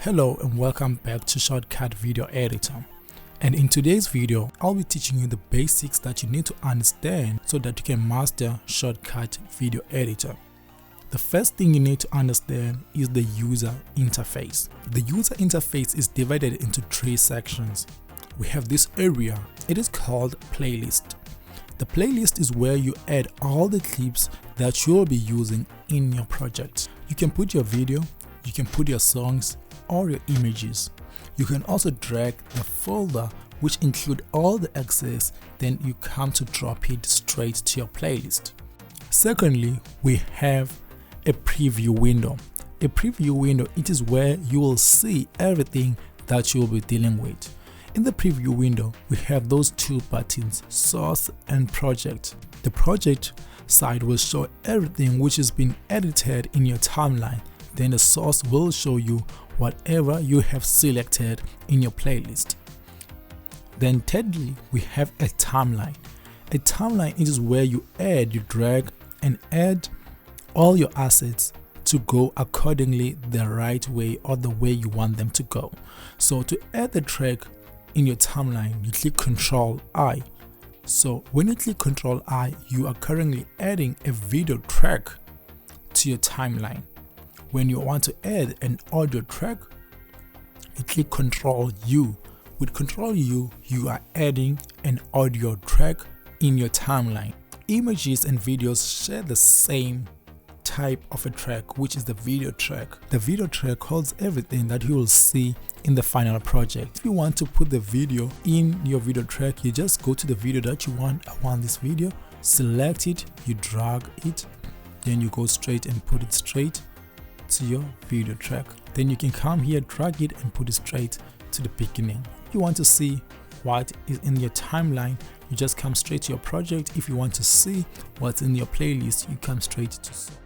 Hello and welcome back to Shotcut Video Editor. And in today's video, I'll be teaching you the basics that you need to understand so that you can master Shotcut Video Editor. The first thing you need to understand is the user interface. The user interface is divided into three sections. We have this area, it is called playlist. The playlist is where you add all the clips that you'll be using in your project. You can put your video, you can put your songs or your images. You can also drag the folder which include all the access, then you come to drop it straight to your playlist. Secondly, we have a preview window. A preview window, it is where you will see everything that you'll be dealing with. In the preview window, we have those two buttons, source and project. The project side will show everything which has been edited in your timeline. Then the source will show you whatever you have selected in your playlist. Then thirdly, we have a timeline. A timeline is where you drag and add all your assets to go accordingly the right way or the way you want them to go. So to add the track in your timeline, you click Ctrl-I. So when you click Ctrl-I, you are currently adding a video track to your timeline. When you want to add an audio track, you click Ctrl-U. With Ctrl-U, you are adding an audio track in your timeline. Images and videos share the same type of a track, which is the video track. The video track holds everything that you will see in the final project. If you want to put the video in your video track, you just go to the video that you want. I want this video, select it, you drag it, then you go straight and put it straight to your video track. Then you can come here, drag it and put it straight to the beginning. If you want to see what is in your timeline, you just come straight to your project. If you want to see what's in your playlist, you come straight to source.